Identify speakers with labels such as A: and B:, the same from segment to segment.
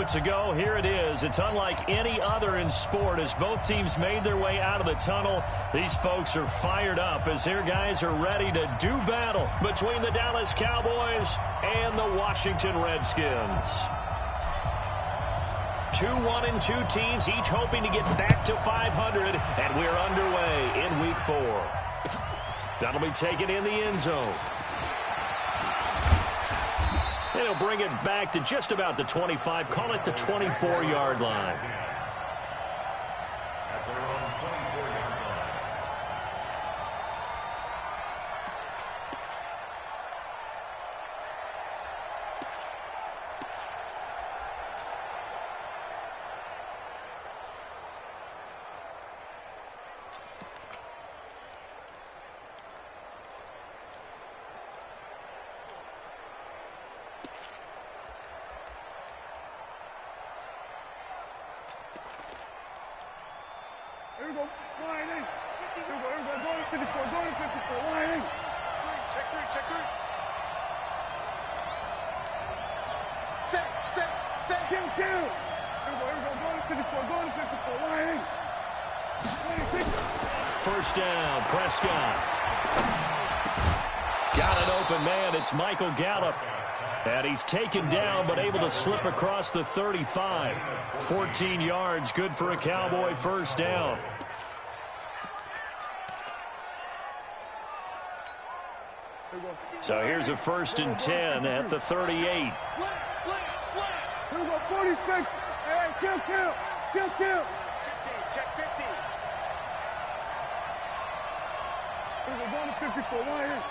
A: minutes ago. Here it is. It's unlike any other in sport as both teams made their way out of the tunnel. These folks are fired up as their guys are ready to do battle between the Dallas Cowboys and the Washington Redskins. 2-1-2 teams, each hoping to get back to 500, and we're underway in Week 4. That'll be taken in the end zone. And he'll bring it back to just about the 25, call it the 24-yard line.
B: Here we go. Line in. Here we go. Going to 54. Going to 54. Line in. Check three. Check three. Set. Kill. Here we go. Going to 54. Going to 54. Line in.
A: First down, Prescott. Got an open man. It's Michael Gallup. And he's taken down, but able to slip across the 35. 14 yards, good for a Cowboy first down. So here's a 1st and 10 at the 38.
B: Slam. Here we go, 46. Hey, kill. 15, check 15. Here we go, going to 54, line in.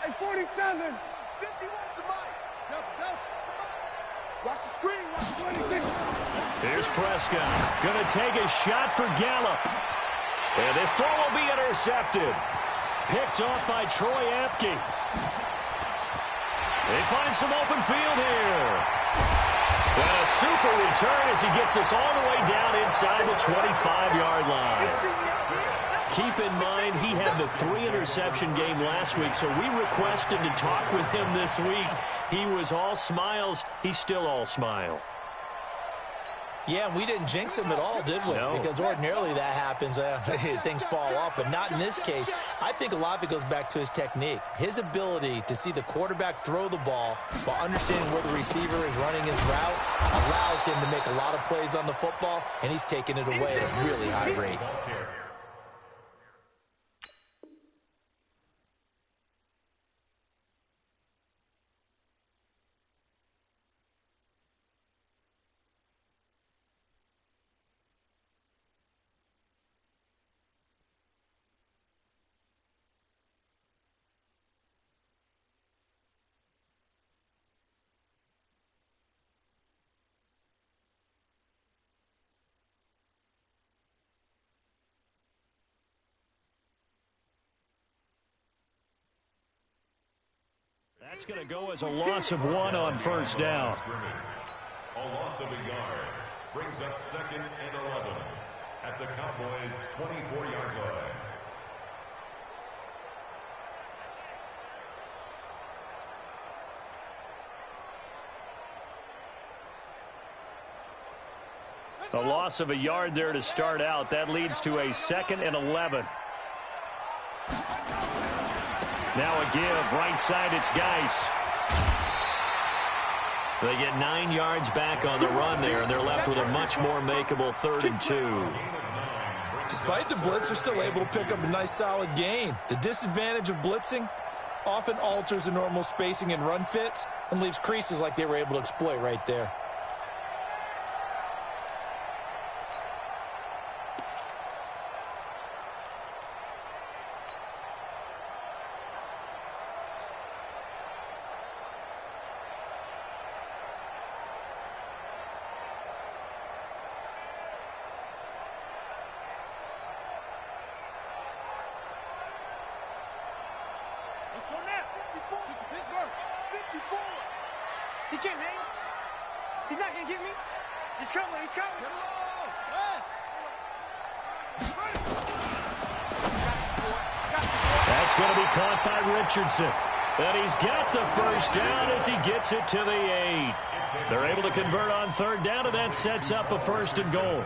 B: Hey, 47. 51 to Mike. Delta. Watch the screen. Watch 26.
A: Here's Prescott. Going to take a shot for Gallup. And this throw will be intercepted. Picked off by Troy Apke. They find some open field here. And a super return as he gets us all the way down inside the 25-yard line. Keep in mind, he had the 3-interception game last week, so we requested to talk with him this week. He was all smiles. He's still all smile.
C: Yeah, and we didn't jinx him at all, did we?
A: No.
C: Because ordinarily that happens, things fall off, but not in this case. I think a lot of it goes back to his technique. His ability to see the quarterback throw the ball while understanding where the receiver is running his route allows him to make a lot of plays on the football, and he's taking it away at a really high rate.
A: That's going to go as a loss of 1 on first down.
D: A loss of a yard brings up 2nd and 11 at the Cowboys' 24-yard line.
A: A loss of a yard there to start out. That leads to a 2nd and 11. Now a give, right side, it's Geis. They get 9 yards back on the run there, and they're left with a much more makeable 3rd and 2.
C: Despite the blitz, they're still able to pick up a nice, solid gain. The disadvantage of blitzing often alters the normal spacing and run fits and leaves creases like they were able to exploit right there.
B: Let's go now. 54. Pittsburgh. 54. He can't hang. He's not going to get me. He's coming. Yes.
A: That's going to be caught by Richardson. And he's got the first down as he gets it to the 8. They're able to convert on third down, and that sets up a 1st and goal.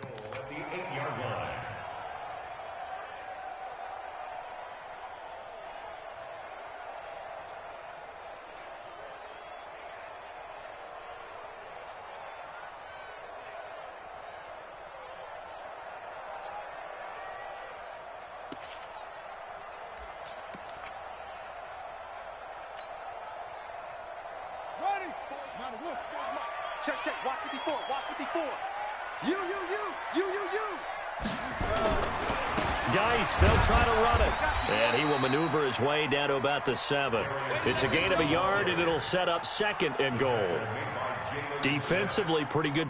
D: Goal at the 8-yard line.
B: Ready? Check, check. Watch 54. Watch 54. You.
A: Geis, they'll try to run it. And he will maneuver his way down to about the 7. It's a gain of a yard, and it'll set up 2nd and goal. Defensively, pretty good.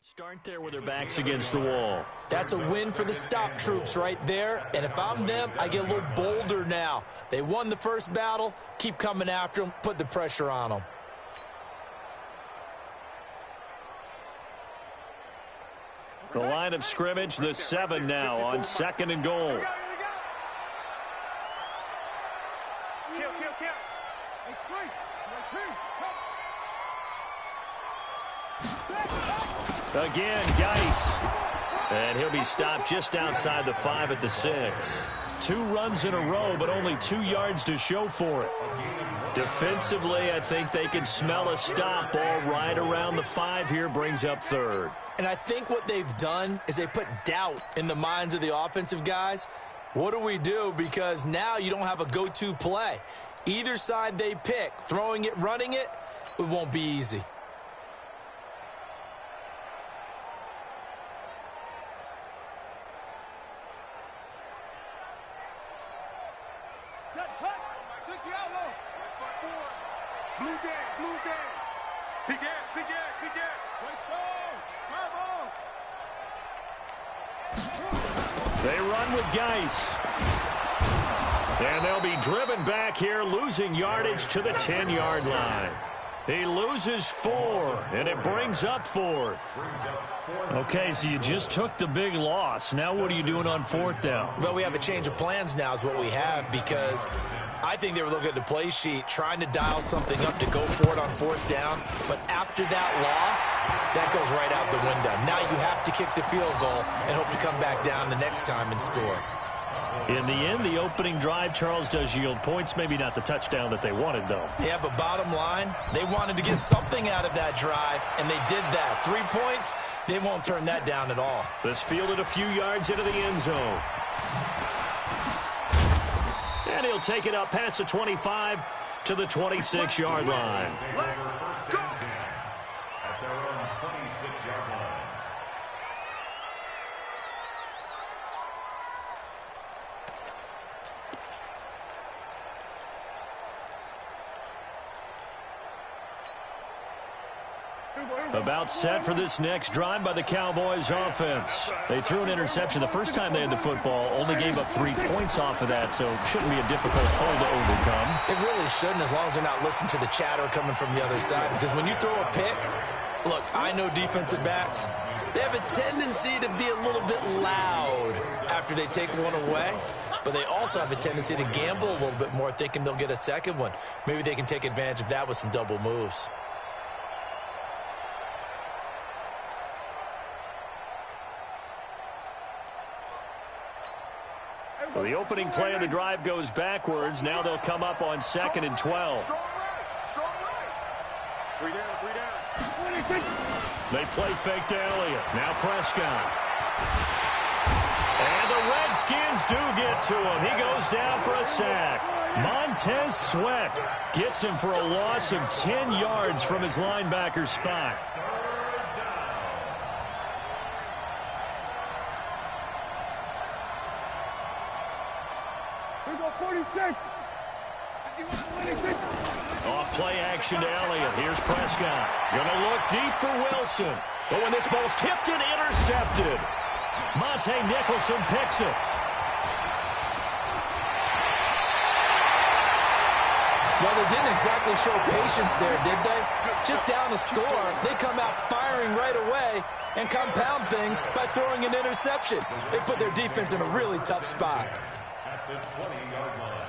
A: Start there with their backs against the wall.
C: That's a win for the stop troops right there. And if I'm them, I get a little bolder now. They won the first battle. Keep coming after them. Put the pressure on them.
A: The line of scrimmage, the 7 now on 2nd and goal.
B: Kill.
A: Again, Geis. And he'll be stopped just outside the 5 at the 6. 2 runs in a row, but only 2 yards to show for it. Defensively, I think they can smell a stop. Ball right around the 5 here, brings up 3rd.
C: And I think what they've done is they put doubt in the minds of the offensive guys. What do we do? Because now you don't have a go-to play. Either side they pick, throwing it, running it, it won't be easy.
A: They run with Geis. And they'll be driven back here, losing yardage to the 10-yard line. He loses 4, and it brings up 4th. Okay, so you just took the big loss. Now what are you doing on 4th down?
C: Well, we have a change of plans now is what we have, because I think they were looking at the play sheet, trying to dial something up to go for it on 4th down. But after that loss, that goes right out the window. Now you have to kick the field goal and hope to come back down the next time and score.
A: In the end, the opening drive, Charles, does yield points. Maybe not the touchdown that they wanted, though.
C: Yeah, but bottom line, they wanted to get something out of that drive, and they did that. 3 points, they won't turn that down at all.
A: This fielded a few yards into the end zone. And he'll take it up past the 25 to the 26-yard line.
D: At their own 26-yard line.
A: About set for this next drive by the Cowboys offense. They threw an interception the first time they had the football, only gave up 3 points off of that, so it shouldn't be a difficult hole to overcome.
C: It really shouldn't, as long as they're not listening to the chatter coming from the other side, because when you throw a pick, look, I know defensive backs, they have a tendency to be a little bit loud after they take one away, but they also have a tendency to gamble a little bit more, thinking they'll get a second one. Maybe they can take advantage of that with some double moves.
A: So the opening play of the drive goes backwards. Now they'll come up on 2nd and 12. They play fake to Elliott. Now Prescott. And the Redskins do get to him. He goes down for a sack. Montez Sweat gets him for a loss of 10 yards from his linebacker spot. Off play action to Elliott. Here's Prescott. Gonna look deep for Wilson. But when this ball's tipped and intercepted, Monte Nicholson picks it.
C: Well, they didn't exactly show patience there, did they? Just down the score, they come out firing right away and compound things by throwing an interception. They put their defense in a really tough spot.
D: At the 20-yard line.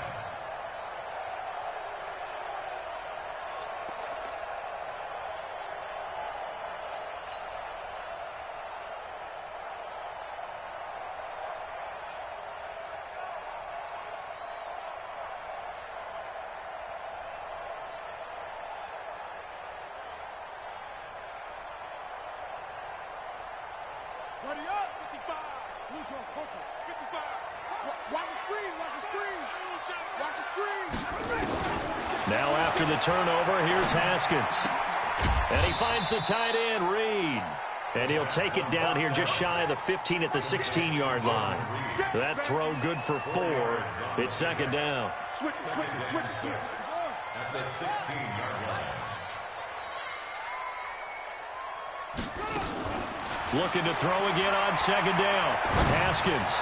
B: Ready up, 55. Blue draw, Coco, 55. Watch the screen, watch the screen. Watch the screen.
A: Now after the turnover, here's Haskins. And he finds the tight end, Reed. And he'll take it down here just shy of the 15 at the 16-yard line. That throw good for 4. It's 2nd down.
B: Switch.
D: At the 16-yard line.
A: Looking to throw again on 2nd down. Haskins.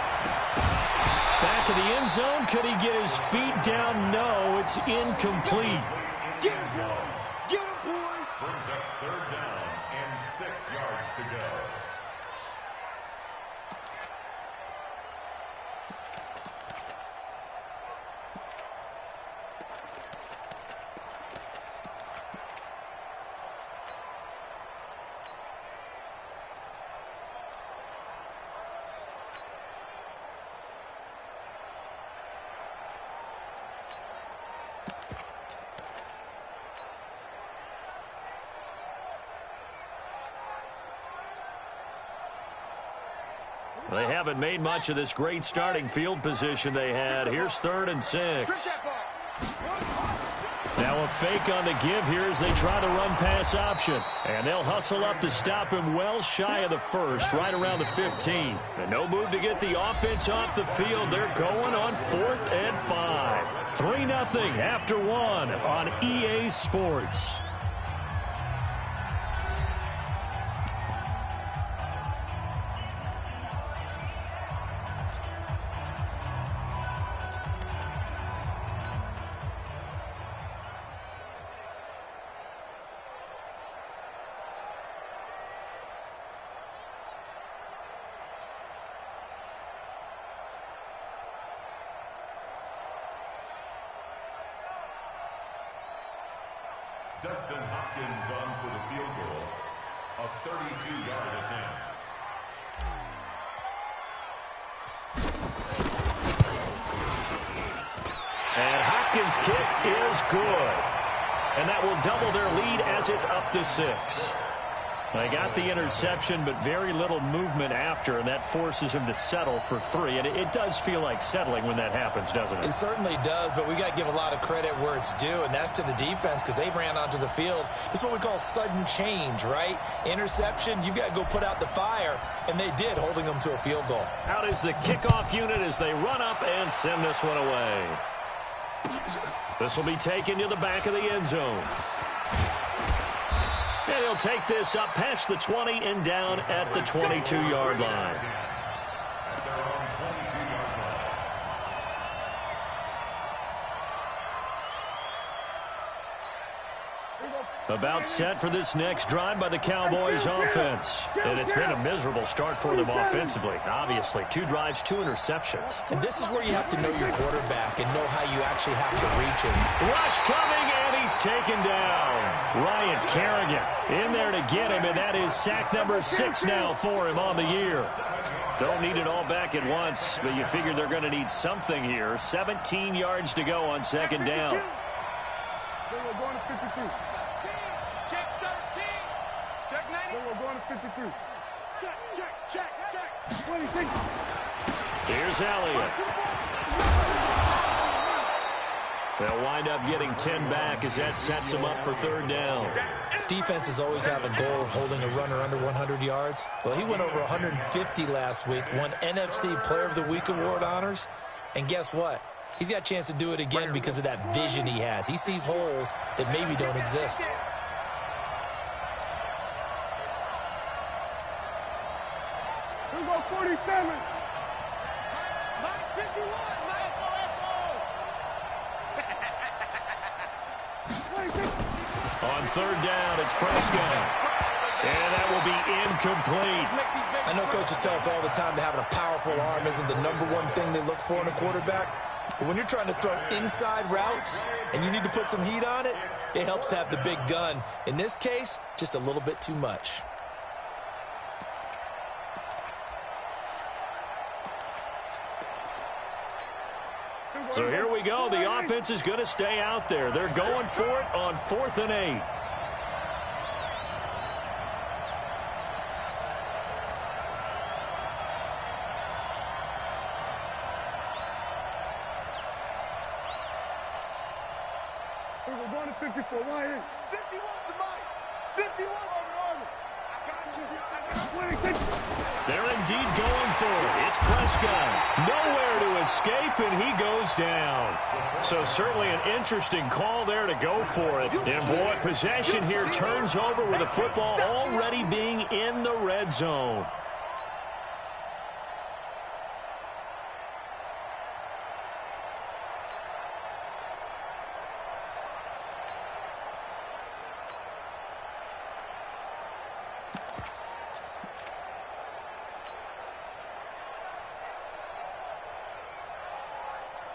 A: Back of the end zone. Could he get his feet down? No, it's incomplete.
B: Get him, boy.
D: Brings up 3rd down and 6 yards to go.
A: They haven't made much of this great starting field position they had. Here's 3rd and 6. Now a fake on the give here as they try the run-pass option. And they'll hustle up to stop him well shy of the 1st, right around the 15. And no move to get the offense off the field. They're going on 4th and 5. 3-0 after 1 on EA Sports.
D: Dustin Hopkins on for the field goal. A 32-yard attempt.
A: And Hopkins' kick is good. And that will double their lead as it's up to 6. They got the interception, but very little movement after, and that forces him to settle for 3. And it does feel like settling when that happens, doesn't it?
C: It certainly does, but we got to give a lot of credit where it's due, and that's to the defense because they ran onto the field. It's what we call sudden change, right? Interception, you got to go put out the fire, and they did, holding them to a field goal.
A: Out is the kickoff unit as they run up and send this one away. This will be taken to the back of the end zone. And he'll take this up past the 20 and down at the 22-yard line. About set for this next drive by the Cowboys offense. And it's been a miserable start for them offensively. Obviously, 2 drives, 2 interceptions.
C: And this is where you have to know your quarterback and know how you actually have to reach him.
A: Rush coming, and he's taken down. Ryan Kerrigan in there to get him, and that is sack number 6 now for him on the year. Don't need it all back at once, but you figure they're going to need something here. 17 yards to go on second down.
B: We're going to 53. Check 13. Check 90. We're going to 53. Check. 26.
A: Here's Elliott. They'll wind up getting 10 back as that sets them up for third down.
C: Defenses always have a goal of holding a runner under 100 yards. Well, he went over 150 last week, won NFC Player of the Week award honors. And guess what? He's got a chance to do it again because of that vision he has. He sees holes that maybe don't exist.
B: We'll go 47. Mike 51. Mike
A: On third down, it's Prescott. And that will be incomplete.
C: I know coaches tell us all the time that having a powerful arm isn't the #1 thing they look for in a quarterback. But when you're trying to throw inside routes and you need to put some heat on it, it helps to have the big gun. In this case, just a little bit too much.
A: So here we go. The offense is going to stay out there. They're going for it on 4th and 8.
B: We're going to 54. Why in? 51 to Mike. 51 Army. I got you.
A: They're indeed going for it. It's Prescott. Nowhere to escape, and he goes down. So certainly an interesting call there to go for it. And boy, possession here turns over with the football already being in the red zone.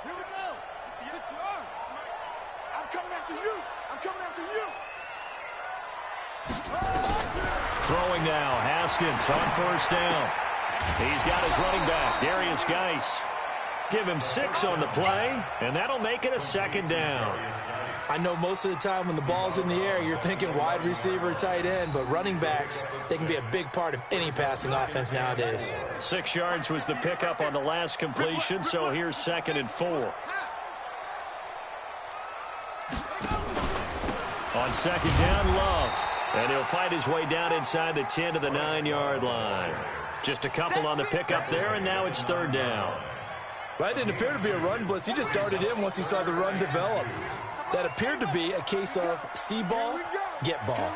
B: Here we go. Yes, you are. I'm coming after you. I'm coming after you.
A: Throwing now, Haskins on first down. He's got his running back, Darius Geis. Give him 6 on the play, and that'll make it a second down.
C: I know most of the time when the ball's in the air, you're thinking wide receiver, tight end, but running backs, they can be a big part of any passing offense nowadays.
A: 6 yards was the pickup on the last completion, so here's 2nd and 4. On second down, Love. And he'll fight his way down inside the 10 to the 9-yard line. Just a couple on the pickup there, and now it's third down.
C: That didn't appear to be a run blitz. He just darted in once he saw the run develop. That appeared to be a case of see ball, get ball.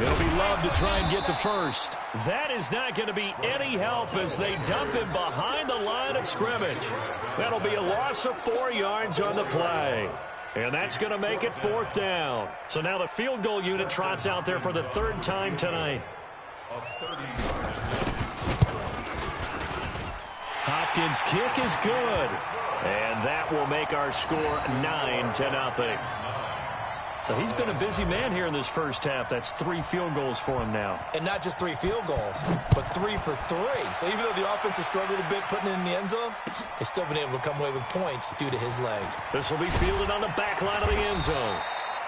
A: It'll be Love to try and get the first. That is not going to be any help as they dump him behind the line of scrimmage. That'll be a loss of 4 yards on the play. And that's going to make it 4th down. So now the field goal unit trots out there for the 3rd time tonight. Hopkins' kick is good. And that will make our score 9-0. So he's been a busy man here in this first half. That's 3 field goals for him now.
C: And not just 3 field goals, but 3 for 3. So even though the offense has struggled a bit putting it in the end zone, they've still been able to come away with points due to his leg.
A: This will be fielded on the back line of the end zone.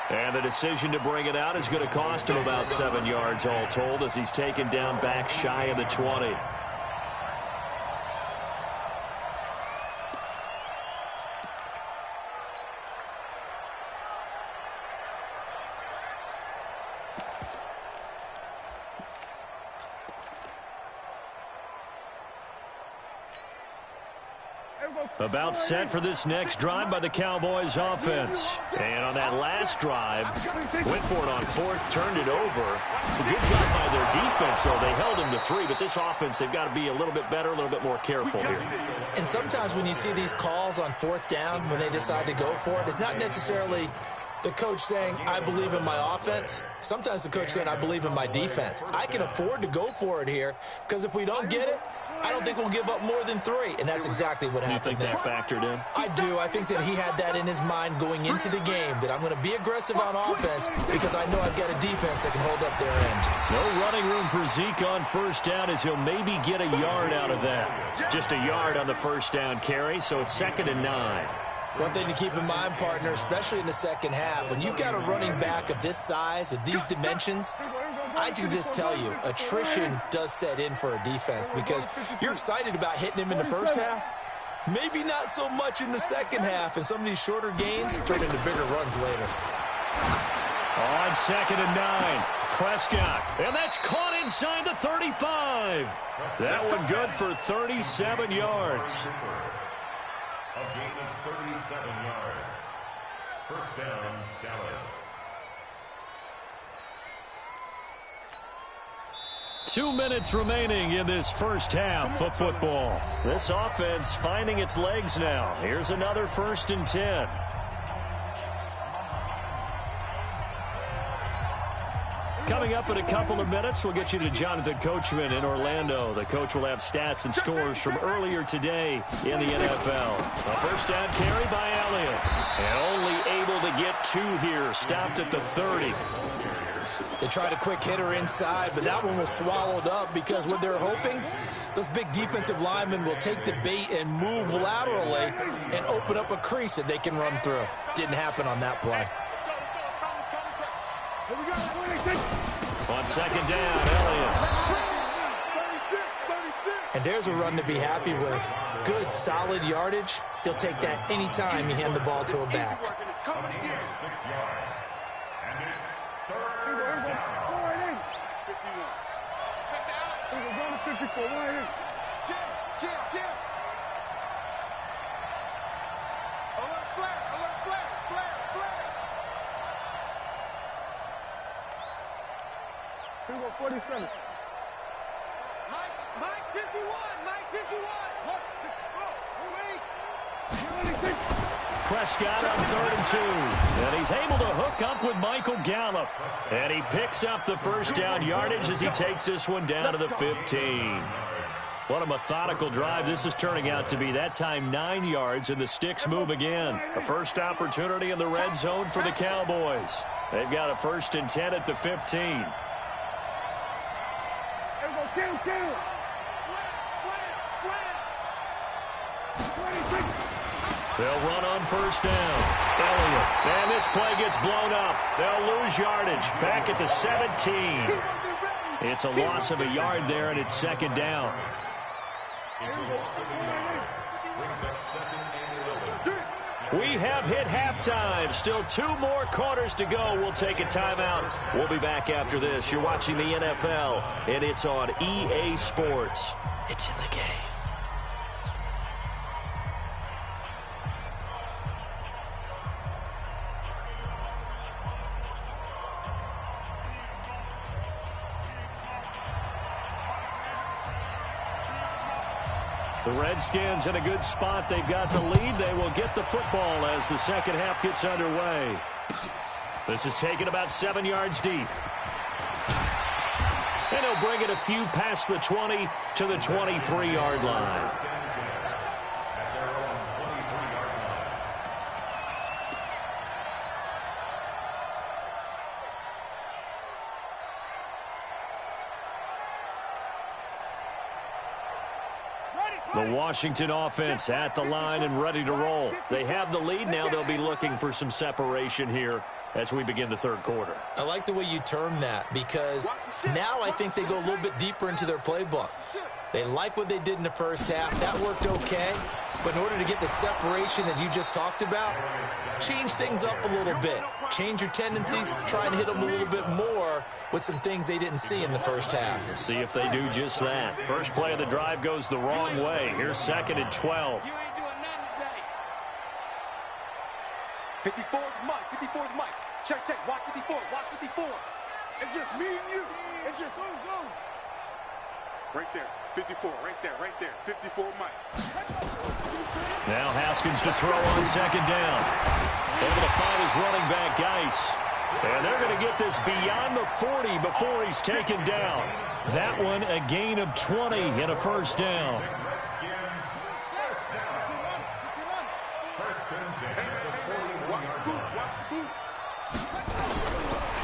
A: And the decision to bring it out is going to cost him about 7 yards all told as he's taken down back shy of the 20. About set for this next drive by the Cowboys offense. And on that last drive, went for it on fourth, turned it over. A good job by their defense, though. They held them to 3, but this offense, they've got to be a little bit better, a little bit more careful here.
C: And sometimes when you see these calls on fourth down, when they decide to go for it, it's not necessarily the coach saying, I believe in my offense. Sometimes the coach saying, I believe in my defense. I can afford to go for it here because if we don't get it, I don't think we'll give up more than 3. And that's exactly what happened there.
A: You think that factored in?
C: I do. I think that he had that in his mind going into the game, that I'm going to be aggressive on offense because I know I've got a defense that can hold up their end.
A: No running room for Zeke on first down as he'll maybe get a yard out of that. Just a yard on the first down carry, so it's 2nd and 9.
C: One thing to keep in mind, partner, especially in the second half, when you've got a running back of this size, of these dimensions, I can just tell you, attrition does set in for a defense because you're excited about hitting him in the first half. Maybe not so much in the second half, and some of these shorter gains turn into bigger runs later.
A: On 2nd and 9, Prescott, and that's caught inside the 35. That one good for 37 yards.
D: A gain of 37 yards. First down, Dallas.
A: 2 minutes remaining in this first half of football. This offense finding its legs now. Here's another 1st and 10. Coming up in a couple of minutes, we'll get you to Jonathan Coachman in Orlando. The coach will have stats and scores from earlier today in the NFL. A first down carry by Elliott. And only able to get 2 here. Stopped at the 30.
C: They tried a quick hitter inside, but that one was swallowed up because what they're hoping, those big defensive linemen will take the bait and move laterally and open up a crease that they can run through. Didn't happen on that play.
A: On 2nd down, Elliott.
C: And there's a run to be happy with. Good, solid yardage. He'll take that anytime you hand the ball to a back.
D: 6 yards. And it's 3rd down.
B: 54. Jim. Alert flare. 47. Mike 51.
A: Prescott on 3rd and 2. And he's able to hook up with Michael Gallup. And he picks up the first down yardage as he takes this one down to the 15. What a methodical drive this is turning out to be. That time 9 yards, and the sticks move again. A first opportunity in the red zone for the Cowboys. They've got a 1st and 10 at the 15. They'll run on first down. Elliott. And this play gets blown up. They'll lose yardage. Back at the 17. It's a loss of a yard there, and it's 2nd down.
D: It's a loss of a yard. Brings up 2nd and 11.
A: We have hit halftime. Still 2 more quarters to go. We'll take a timeout. We'll be back after this. You're watching the NFL, and it's on EA Sports. It's in the game. The Redskins in a good spot. They've got the lead. They will get the football as the second half gets underway. This is taken about 7 yards deep. And he'll bring it a few past the 20 to the 23-yard line. The Washington offense at the line and ready to roll. They have the lead now. They'll be looking for some separation here as we begin the third quarter.
C: I like the way you term that because now I think they go a little bit deeper into their playbook. They like what they did in the first half. That worked okay. But in order to get the separation that you just talked about, change things up a little bit. Change your tendencies. Try and hit them a little bit more with some things they didn't see in the first half.
A: We'll see if they do just that. First play of the drive goes the wrong way. Here's 2nd and 12.
B: 54 is Mike. 54 is Mike. Check, check. Watch 54. Watch 54. It's just me and you. It's just go. Right there. 54. Right there. Right there. 54 Mike.
A: Now Haskins to throw on second down. Able to find his running back, Geis. And they're going to get this beyond the 40 before he's taken down. That one a gain of 20 and a first down.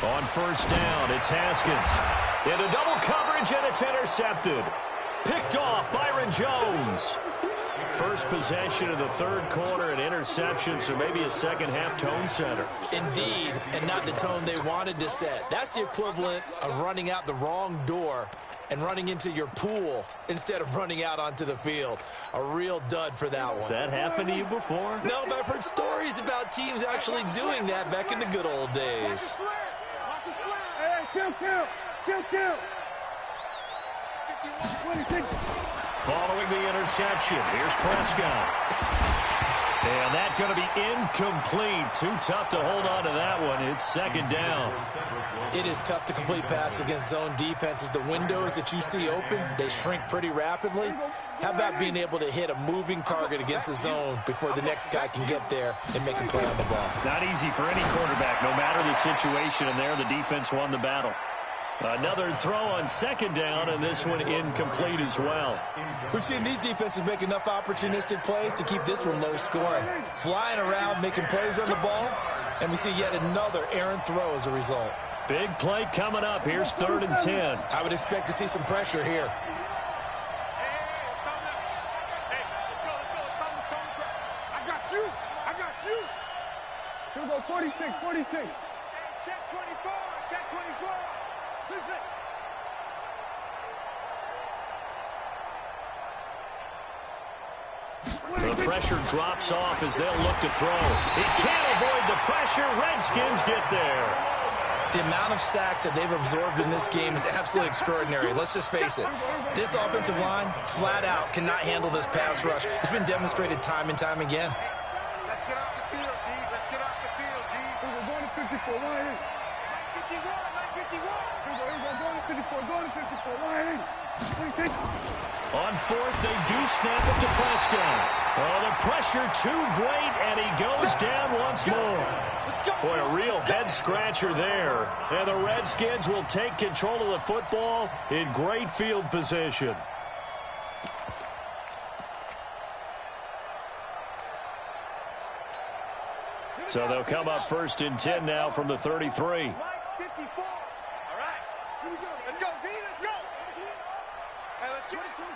A: On first down, it's Haskins. Into double coverage, and it's intercepted. Picked off Byron Jones. First possession of the third quarter, an interception, so maybe a second-half tone setter.
C: Indeed, and not the tone they wanted to set. That's the equivalent of running out the wrong door and running into your pool instead of running out onto the field. A real dud for that one.
A: Has that happened to you before?
C: No, but I've heard stories about teams actually doing that back in the good old days.
B: Hey, kill. 26.
A: Following the interception, here's Prescott. And that's going to be incomplete. Too tough to hold on to that one. It's second down.
C: It is tough to complete passes against zone defenses. The windows that you see open, they shrink pretty rapidly. How about being able to hit a moving target against a zone before the next guy can get there and make a play on the ball?
A: Not easy for any quarterback, no matter the situation. And there, the defense won the battle. Another throw on second down, and this one incomplete as well.
C: We've seen these defenses make enough opportunistic plays to keep this one low scoring. Flying around, making plays on the ball, and we see yet another errant throw as a result.
A: Big play coming up. Here's 3rd and 10.
C: I would expect to see some pressure here.
B: I got you. Here we go, 46. Check 24. Check 24.
A: The pressure drops off as they'll look to throw. He can't avoid the pressure. Redskins get there.
C: The amount of sacks that they've absorbed in this game is absolutely extraordinary. Let's just face it. This offensive line, flat out, cannot handle this pass rush. It's been demonstrated time and time again.
B: Let's get off the field, D. Let's get off the field, D. We're going to 54. Line in. 51. Here we go. Going to 54. Line in. 26.
A: On fourth, they do snap it to Prescott. Oh, the pressure too great, and he goes down once more. Boy, a real head-scratcher there. And the Redskins will take control of the football in great field position. So they'll come up 1st and 10 now from the 33.
B: 54. All right. Here we go. Let's go, D. Let's go. Hey, let's get it to him.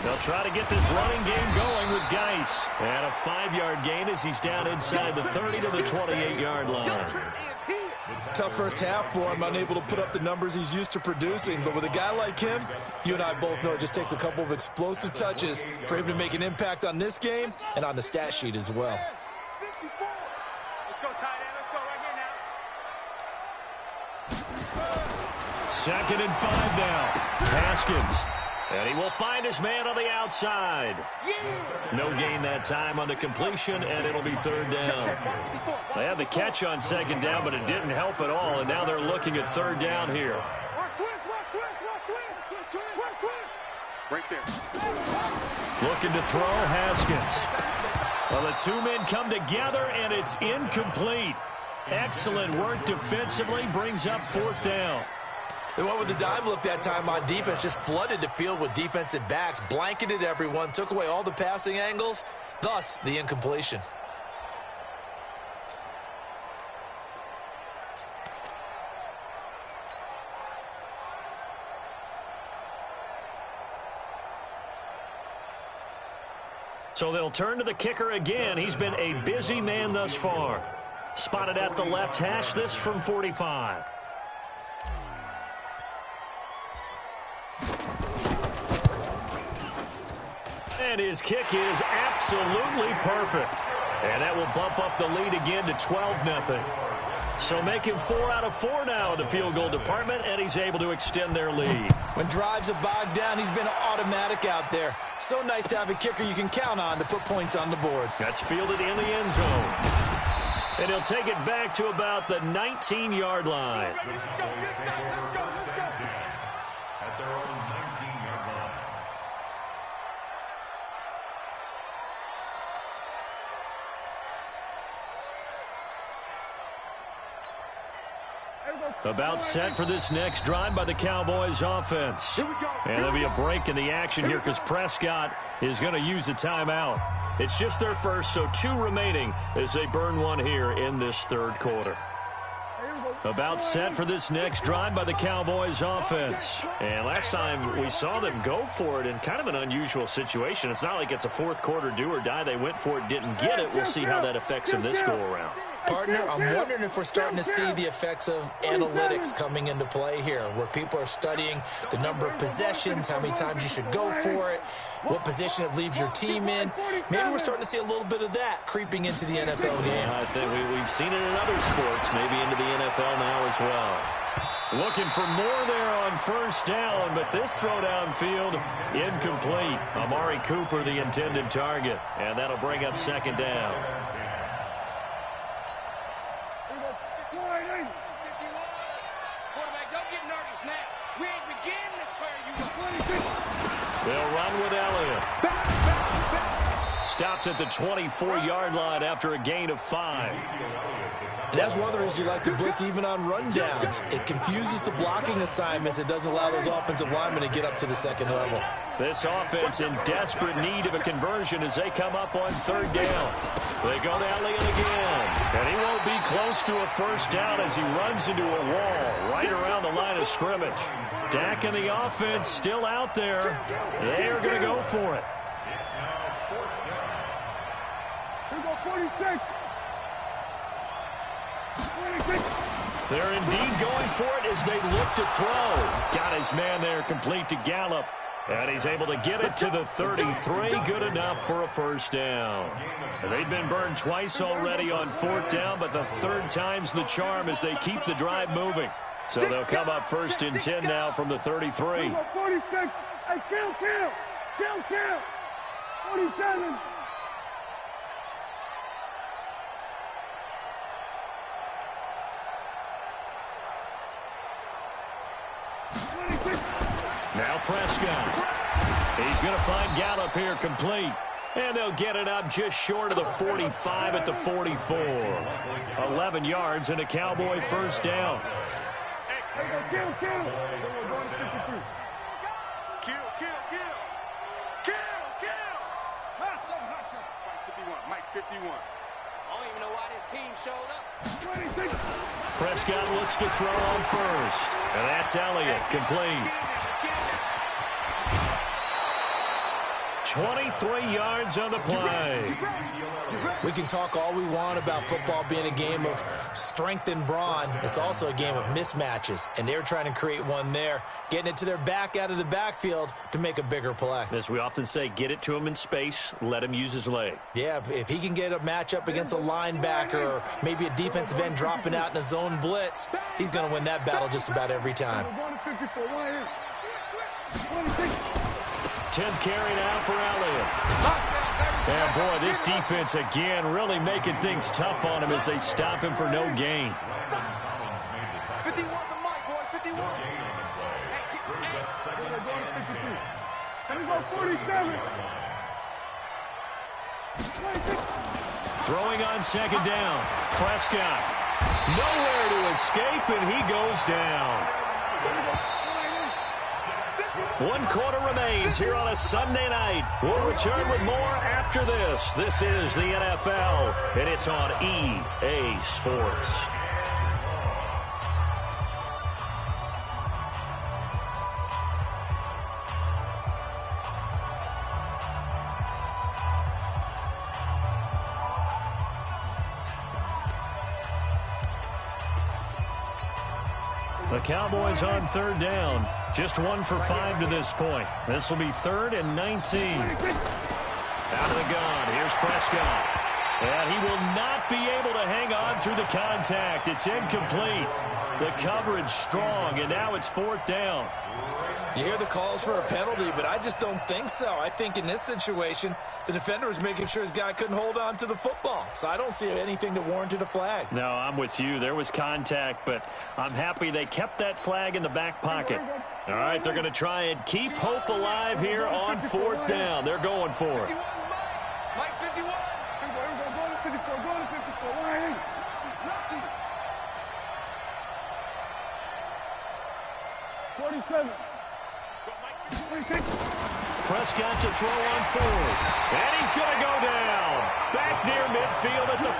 A: They'll try to get this running game going with Geis. And a 5-yard gain as he's down inside the 30 to the 28-yard line.
C: Tough first half for him, unable to put up the numbers he's used to producing. But with a guy like him, you and I both know it just takes a couple of explosive touches for him to make an impact on this game and on the stat sheet as well.
B: 54. Let's go, tight end. Let's go right here now.
A: 2nd and 5 now. Haskins. And he will find his man on the outside. No gain that time on the completion, and it'll be 3rd down. They had the catch on 2nd down, but it didn't help at all, and now they're looking at 3rd down here.
B: Right there.
A: Looking to throw, Haskins. Well, the two men come together, and it's incomplete. Excellent work defensively, brings up 4th down.
C: They went with the dive look that time on defense, just flooded the field with defensive backs, blanketed everyone, took away all the passing angles, thus the incompletion.
A: So they'll turn to the kicker again. He's been a busy man thus far. Spotted at the left hash, this from 45. And his kick is absolutely perfect. And that will bump up the lead again to 12-0. So make him 4 out of 4 now in the field goal department, and he's able to extend their lead.
C: When drives have bogged down, he's been automatic out there. So nice to have a kicker you can count on to put points on the board.
A: That's fielded in the end zone. And he'll take it back to about the 19-yard line.
D: At their own 19-yard line.
A: About set for this next drive by the Cowboys offense. And there'll be a break in the action here because Prescott is going to use a timeout. It's just their first, so 2 remaining as they burn one here in this third quarter. About set for this next drive by the Cowboys offense. And last time we saw them go for it in kind of an unusual situation. It's not like it's a fourth quarter do or die. They went for it, didn't get it. We'll see how that affects them this go-around.
C: Partner, I'm wondering if we're starting to see the effects of analytics coming into play here, where people are studying the number of possessions, how many times you should go for it, what position it leaves your team in. Maybe we're starting to see a little bit of that creeping into the NFL game.
A: I think we've seen it in other sports, maybe into the NFL now as well. Looking for more there on first down, but this throw downfield incomplete. Amari Cooper, the intended target, and that'll bring up second down. They'll run with Elliott. Stopped at the 24-yard line after a gain of 5.
C: And that's one of the reasons you like to blitz even on rundowns. It confuses the blocking assignments. It doesn't allow those offensive linemen to get up to the second level.
A: This offense in desperate need of a conversion as they come up on third down. They go to Elliott again. And he won't be close to a first down as he runs into a wall right around the line of scrimmage. Dak and the offense still out there. They are going to go for it.
B: Here we go, 46.
A: They're indeed going for it as they look to throw. Got his man there complete to Gallup. And he's able to get it to the 33. Good enough for a first down. They've been burned twice already on fourth down, but the third time's the charm as they keep the drive moving. So they'll come up first and 10 now from the 33.
B: 46. Hey, kill. 47.
A: Now Prescott. He's going to find Gallup here complete. And they'll get it up just short of the 45 at the 44. 11 yards and a Cowboy first down.
B: Kill. Mike 51.
E: I don't even know why this team showed up.
B: 26.
A: Prescott looks to throw on first. And that's Elliott complete. 23 yards on the play.
C: We can talk all we want about football being a game of strength and brawn. It's also a game of mismatches, and they're trying to create one there, getting it to their back out of the backfield to make a bigger play.
A: As we often say, get it to him in space, let him use his leg.
C: Yeah, if he can get a matchup against a linebacker or maybe a defensive end dropping out in a zone blitz, he's going to win that battle just about every time.
A: 10th carry now for Elliott. And boy, this defense again really making things tough on him as they stop him for no gain.
B: 51 to Mike, boy. 51. Here we go, 47.
A: Throwing on second down. Prescott. Nowhere to escape, and he goes down. 1 quarter remains here on a Sunday night. We'll return with more after this. This is the NFL, and it's on EA Sports. The Cowboys on third down. Just 1 for 5 to this point. This will be 3rd and 19. Out of the gun. Here's Prescott. And he will not be able to hang on through the contact. It's incomplete. The coverage strong, and now it's 4th down.
C: You hear the calls for a penalty, but I just don't think so. I think in this situation, the defender was making sure his guy couldn't hold on to the football. So I don't see anything that warranted a flag.
A: No, I'm with you. There was contact, but I'm happy they kept that flag in the back pocket. All right, they're going to try and keep hope alive here on 4th down. They're going for it.
B: Mike 51. Go to 54. Go to 54. 47.
A: Prescott to throw on 4th. And he's going to go down. Back near midfield at the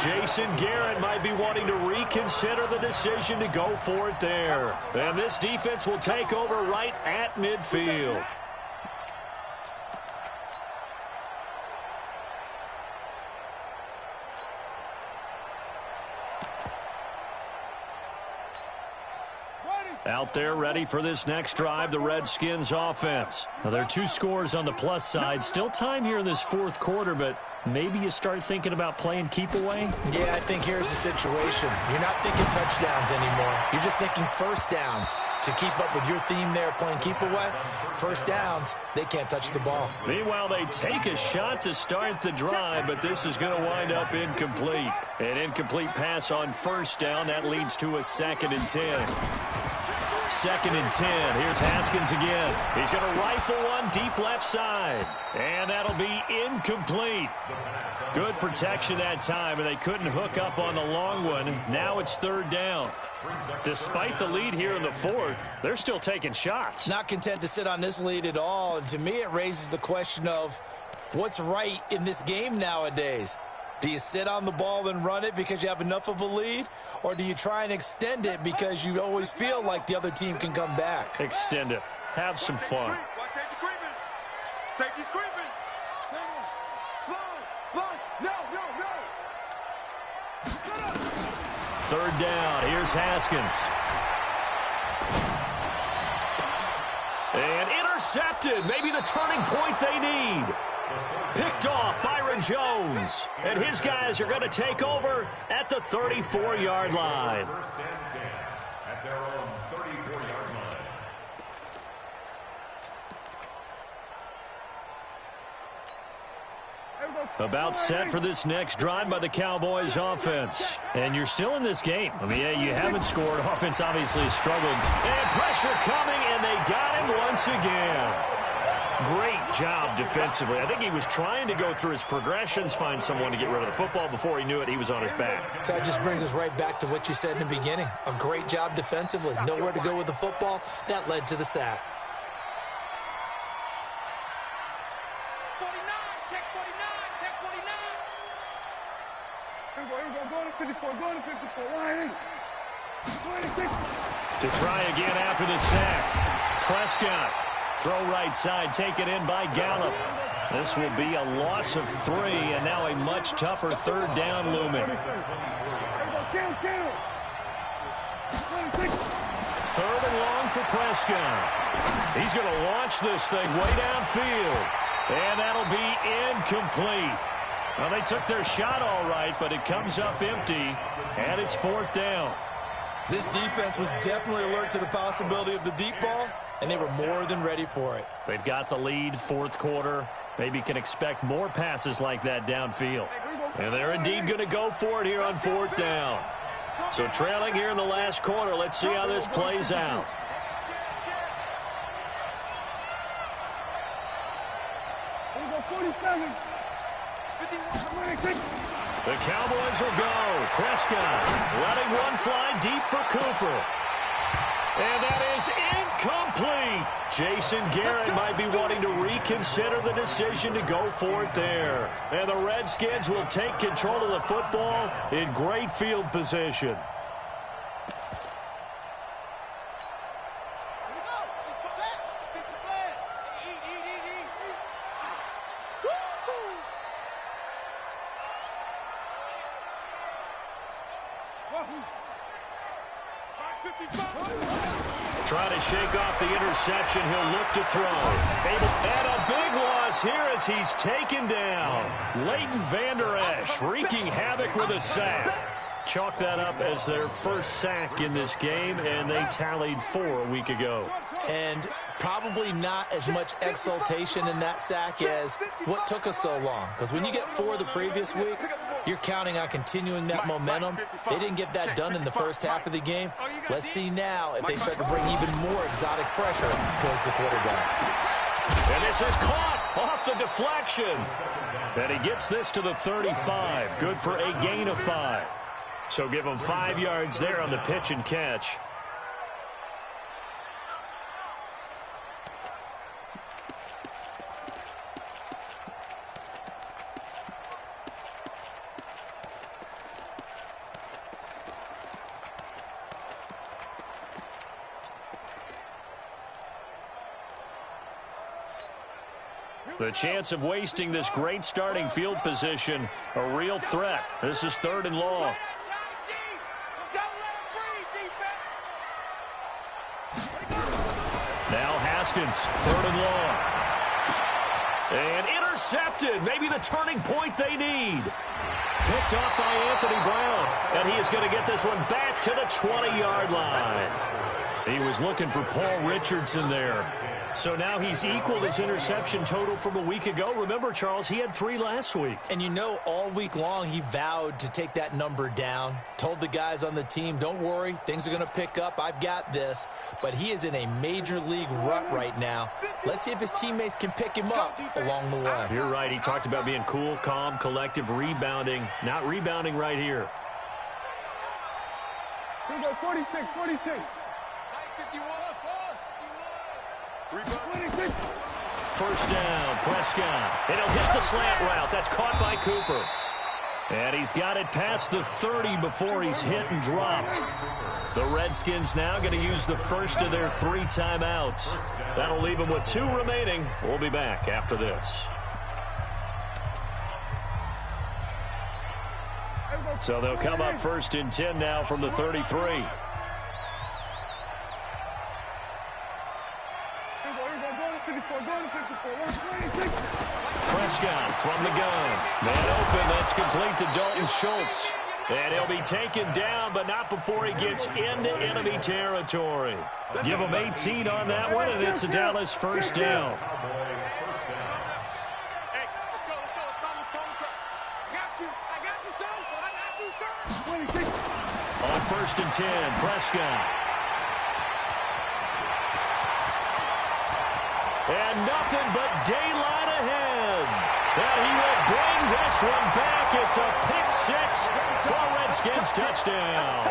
A: 49. Jason Garrett might be wanting to reconsider the decision to go for it there. And this defense will take over right at midfield. Out there ready for this next drive, the Redskins offense. Now, there are 2 scores on the plus side. Still time here in this 4th quarter, but maybe you start thinking about playing keep away?
C: Yeah, I think here's the situation. You're not thinking touchdowns anymore. You're just thinking first downs. To keep up with your theme there, playing keep away, first downs, they can't touch the ball.
A: Meanwhile, they take a shot to start the drive, but this is going to wind up incomplete. An incomplete pass on 1st down. That leads to a 2nd and 10. 2nd and 10. Here's Haskins again. He's going to rifle one deep left side. And that'll be incomplete. Good protection that time, and they couldn't hook up on the long one. Now it's 3rd down. Despite the lead here in the 4th, they're still taking shots.
C: Not content to sit on this lead at all. And to me, it raises the question of what's right in this game nowadays. Do you sit on the ball and run it because you have enough of a lead? Or do you try and extend it because you always feel like the other team can come back?
A: Extend it. Have some fun.
B: Watch safety creeping. Safety's creeping. Slow. No.
A: 3rd down. Here's Haskins. And intercepted. Maybe the turning point they need. Picked off Byron Jones. And his guys are going to take over at the 34-yard line.
D: At their own 34-yard line.
A: About set for this next drive by the Cowboys offense. And you're still in this game. I mean, yeah, you haven't scored. Offense obviously has struggled. And pressure coming, and they got him once again. Great job defensively. I think he was trying to go through his progressions, find someone to get rid of the football. Before he knew it, he was on his back.
C: So that just brings us right back to what you said in the beginning. A great job defensively. Nowhere to go with the football. That led to the sack.
E: 49, check 49, check 49.
B: Go to 54. Go to 54. 26.
A: To try again after the sack. Prescott. Throw right side, taken in by Gallup. This will be a loss of 3, and now a much tougher 3rd down looming. 3rd and long for Prescott. He's going to launch this thing way downfield, and that'll be incomplete. Well, they took their shot all right, but it comes up empty, and it's 4th down.
C: This defense was definitely alert to the possibility of the deep ball, and they were more than ready for it.
A: They've got the lead, 4th quarter. Maybe can expect more passes like that downfield. And they're indeed going to go for it here on 4th down. So trailing here in the last quarter, let's see how this plays out. The Cowboys will go. Prescott letting one fly deep for Cooper. And that is incomplete. Jason Garrett might be wanting to reconsider the decision to go for it there. And the Redskins will take control of the football in great field position. Trying to shake off the interception. He'll look to throw. And a big loss here as he's taken down. Leighton Vander Esch wreaking havoc with a sack. Chalk that up as their first sack in this game, and they tallied 4 a week ago.
C: And probably not as much exultation in that sack as what took us so long. Because when you get 4 the previous week, you're counting on continuing that momentum. They didn't get that done in the first half of the game. Let's see now if they start to bring even more exotic pressure towards the quarterback.
A: And this is caught off the deflection. And he gets this to the 35. Good for a gain of 5. So give him 5 yards there on the pitch and catch. The chance of wasting this great starting field position, a real threat. This is 3rd and long. Now Haskins, 3rd and long. And intercepted, maybe the turning point they need. Picked off by Anthony Brown, and he is going to get this one back to the 20-yard line. He was looking for Paul Richardson there. So now he's equaled his interception total from a week ago. Remember, Charles, he had 3 last week.
C: And you know, all week long he vowed to take that number down. Told the guys on the team, don't worry, things are going to pick up. I've got this. But he is in a major league rut right now. Let's see if his teammates can pick him up along the way.
A: You're right. He talked about being cool, calm, collective, rebounding. Not rebounding right here.
B: Here we go, 46. 51.
A: First down, Prescott. And he'll hit the slant route. That's caught by Cooper. And he's got it past the 30 before he's hit and dropped. The Redskins now going to use the first of their 3 timeouts. That'll leave them with 2 remaining. We'll be back after this. So they'll come up 1st and 10 now from the 33. Prescott from the gun. Man open, that's complete to Dalton Schultz. And he'll be taken down, but not before he gets into enemy territory. Give him 18 on that one, and it's a Dallas first down. On 1st and 10, Prescott. And nothing but daylight ahead. And he will bring this one back. It's a pick-6 for a Redskins touchdown.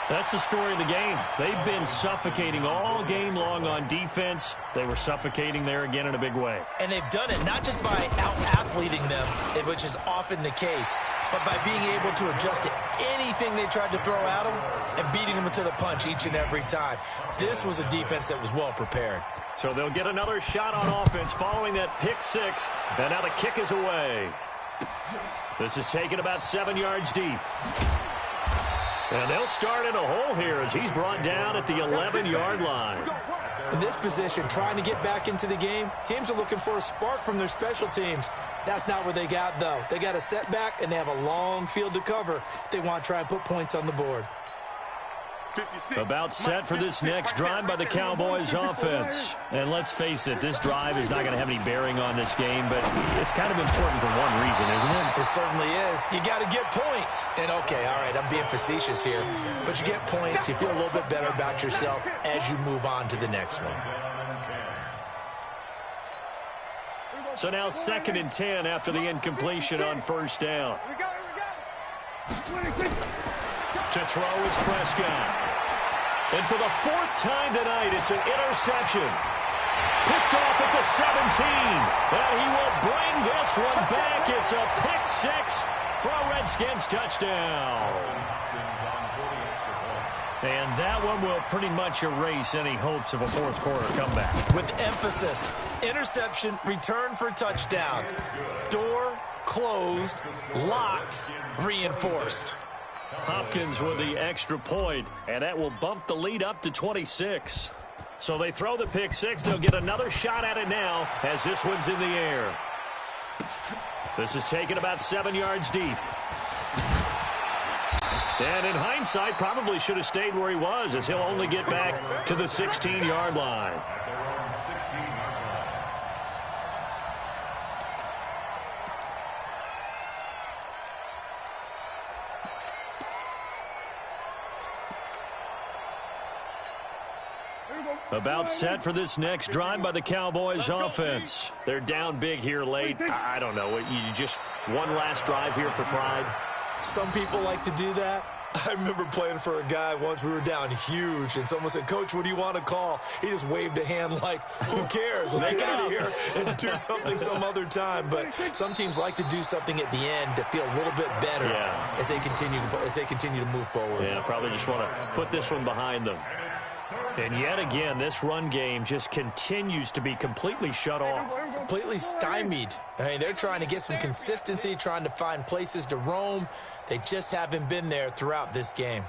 A: That's the story of the game. They've been suffocating all game long on defense. They were suffocating there again in a big way.
C: And they've done it not just by out-athleting them, which is often the case, but by being able to adjust to anything they tried to throw at them and beating them to the punch each and every time. This was a defense that was well prepared.
A: So they'll get another shot on offense following that pick-6, and now the kick is away. This is taken about 7 yards deep. And they'll start in a hole here as he's brought down at the 11-yard line.
C: In this position, trying to get back into the game, teams are looking for a spark from their special teams. That's not what they got, though. They got a setback, and they have a long field to cover if they want to try and put points on the board.
B: 56.
A: About set for this next drive by the Cowboys offense. And let's face it, this drive is not going to have any bearing on this game, but it's kind of important for one reason, isn't it?
C: It certainly is. You got to get points. And, okay, all right, I'm being facetious here. But you get points, you feel a little bit better about yourself as you move on to the next one.
A: So now 2nd and 10 after the incompletion on 1st down. To throw is Prescott. And for the 4th time tonight, it's an interception. Picked off at the 17. And he will bring this one back. It's a pick-6 for a Redskins touchdown. And that one will pretty much erase any hopes of a 4th quarter comeback.
C: With emphasis, interception, return for touchdown. Door closed, locked, reinforced.
A: Hopkins with the extra point, and that will bump the lead up to 26. So they throw the pick six. They'll get another shot at it now as this one's in the air. This is taken about 7 yards deep. And in hindsight, probably should have stayed where he was, as he'll only get back to the 16-yard line. About set for this next drive by the Cowboys offense. They're down big here late. I don't know. You just one last drive here for pride.
C: Some people like to do that. I remember playing for a guy once. We were down huge, and someone said, "Coach, what do you want to call?" He just waved a hand like, who cares? Let's get out of here and do something some other time. But some teams like to do something at the end to feel a little bit better as they continue to move forward.
A: Yeah, probably just want to put this one behind them. And yet again, this run game just continues to be completely shut off.
C: Completely stymied. I mean, they're trying to get some consistency, trying to find places to roam. They just haven't been there throughout this game.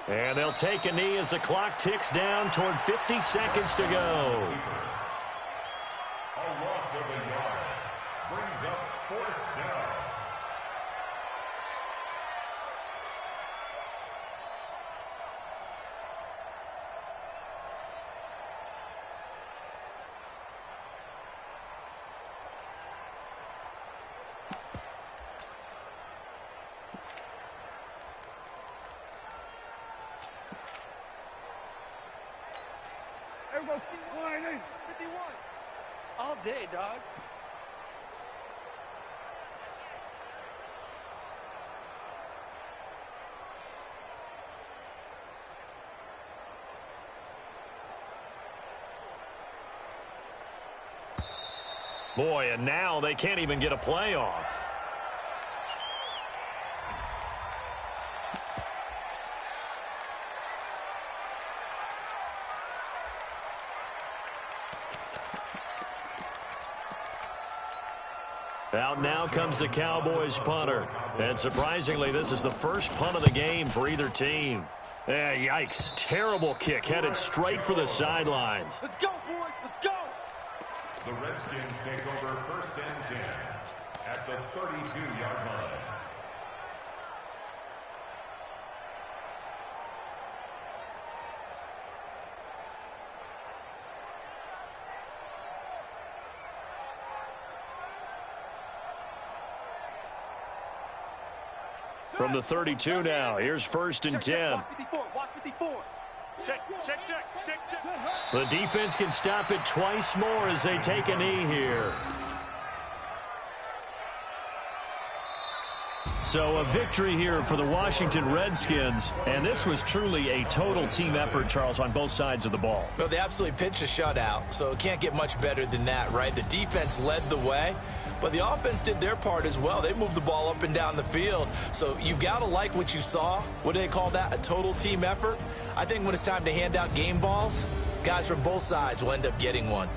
A: And they'll take a knee as the clock ticks down toward 50 seconds to go.
D: A loss of a yard brings up 4th down.
B: Everybody, 51. All day, dog.
A: Boy, and now they can't even get a play off. Out now comes the Cowboys punter. And surprisingly, this is the first punt of the game for either team. Yikes. Terrible kick headed straight for the sidelines.
B: Let's go, boys. Let's go.
D: The Redskins take over 1st and 10 at the 32-yard line.
A: From the 32 now, here's 1st and 10.
B: Watch 54. Watch 54. Check.
A: The defense can stop it twice more as they take a knee here. So a victory here for the Washington Redskins, and this was truly a total team effort, Charles, on both sides of the ball.
C: Well, they absolutely pitched a shutout, so it can't get much better than that, right? The defense led the way, but the offense did their part as well. They moved the ball up and down the field, so you've got to like what you saw. What do they call that? A total team effort? I think when it's time to hand out game balls, guys from both sides will end up getting one.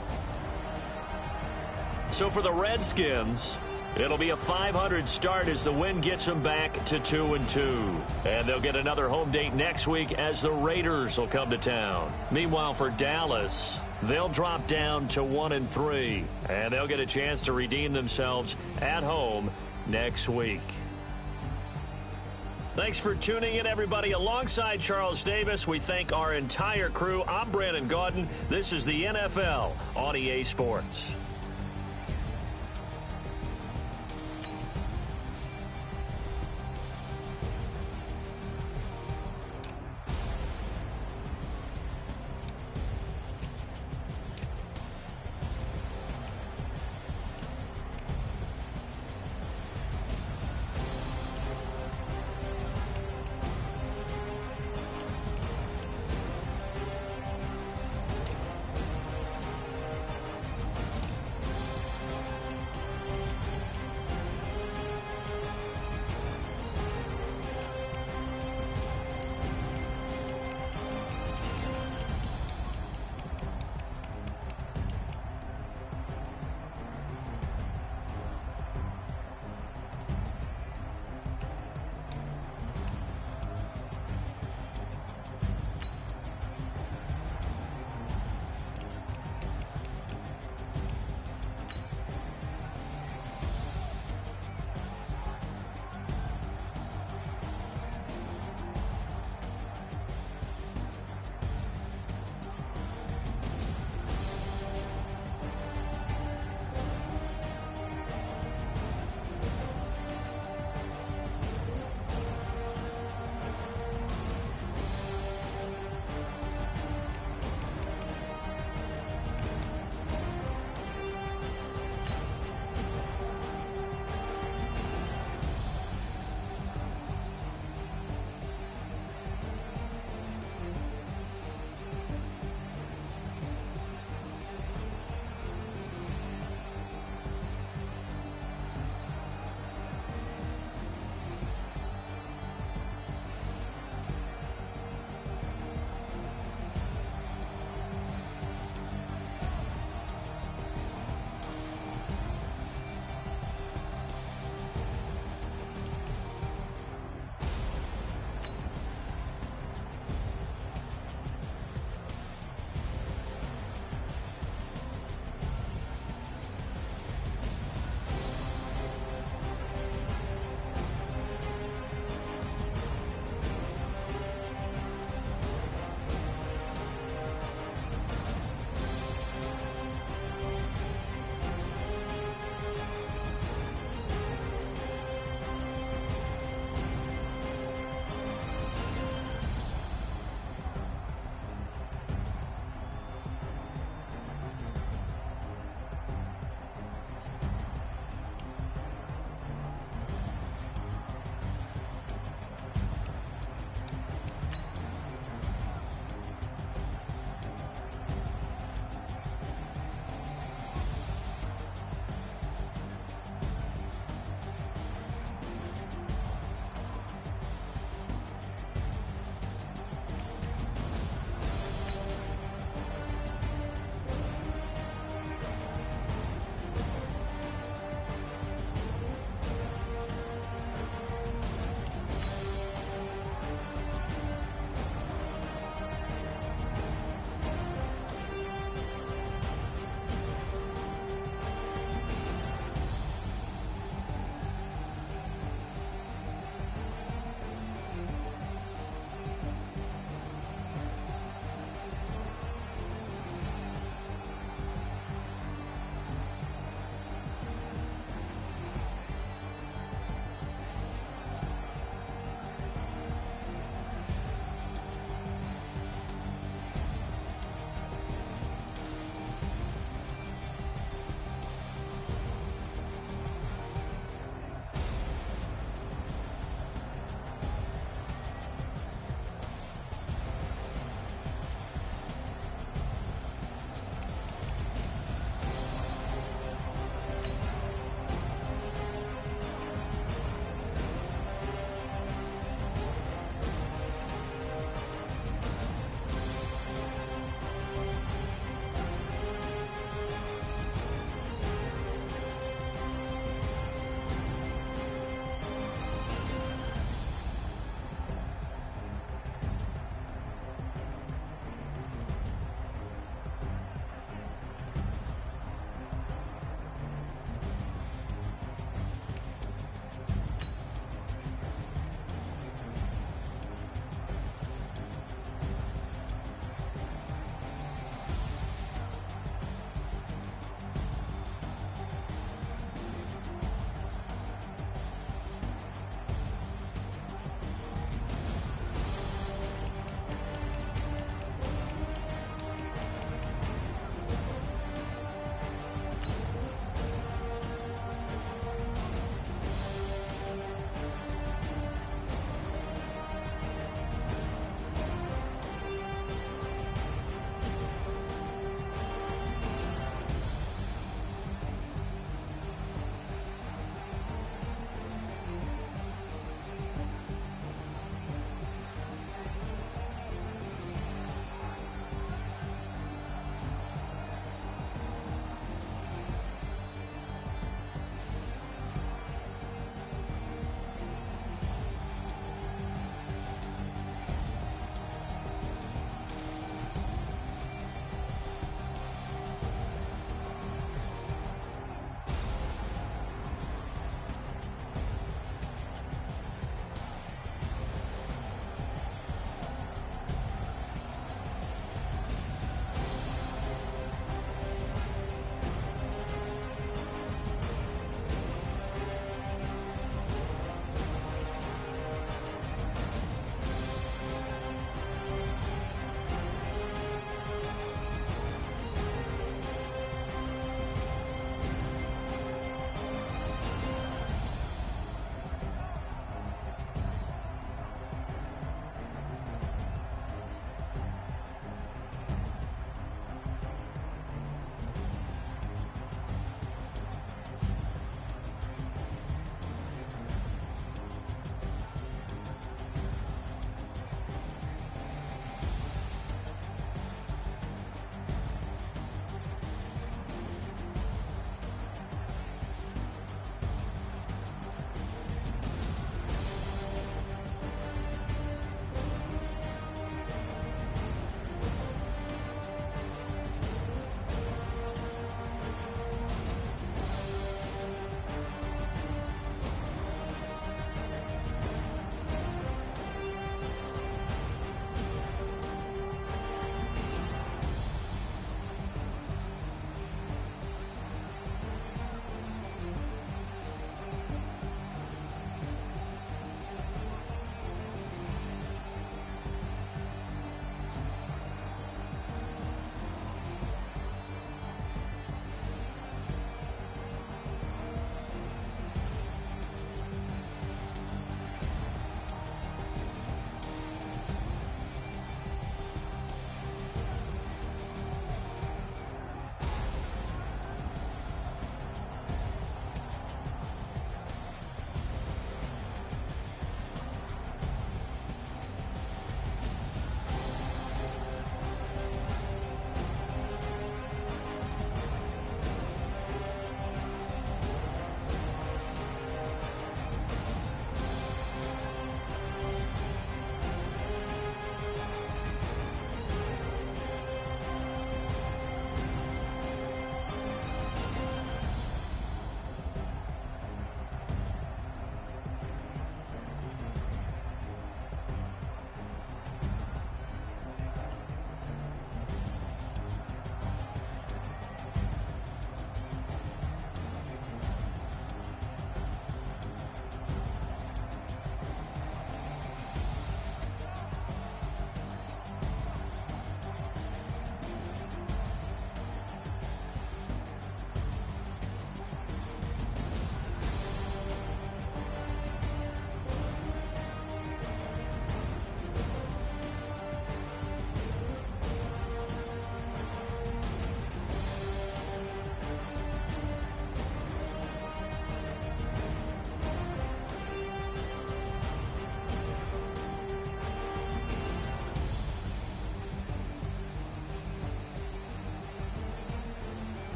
A: So for the Redskins, it'll be a .500 start as the win gets them back to 2-2. And they'll get another home date next week as the Raiders will come to town. Meanwhile, for Dallas, they'll drop down to 1-3. And they'll get a chance to redeem themselves at home next week. Thanks for tuning in, everybody. Alongside Charles Davis, we thank our entire crew. I'm Brandon Gaudin. This is the NFL on EA Sports.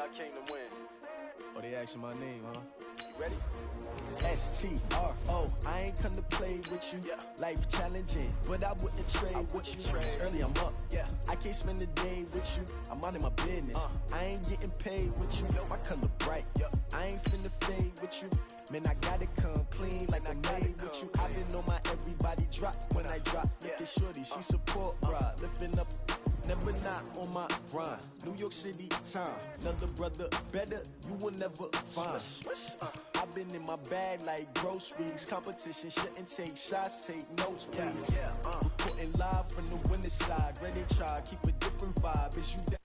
F: I came to win.
G: Oh, they asking my name, huh?
F: You ready?
G: S-T-R-O, I ain't come to play with you.
F: Yeah.
G: Life challenging, but I wouldn't trade with you. It's early, I'm up.
F: Yeah.
G: I can't spend the day with you. I'm minding my business. I ain't getting paid with you. My color bright. I ain't finna fade with you. Man, I gotta come clean like I'm made with you. I've been on my everybody drop when I drop. Look at shorty, she support ride. Lifting up, never not on my grind. New York City time. Another brother better, you will never find. I've been in my bag like groceries. Competition shouldn't take shots, take notes, please. Reporting live from the winning side. Ready to try, keep a different vibe. Is you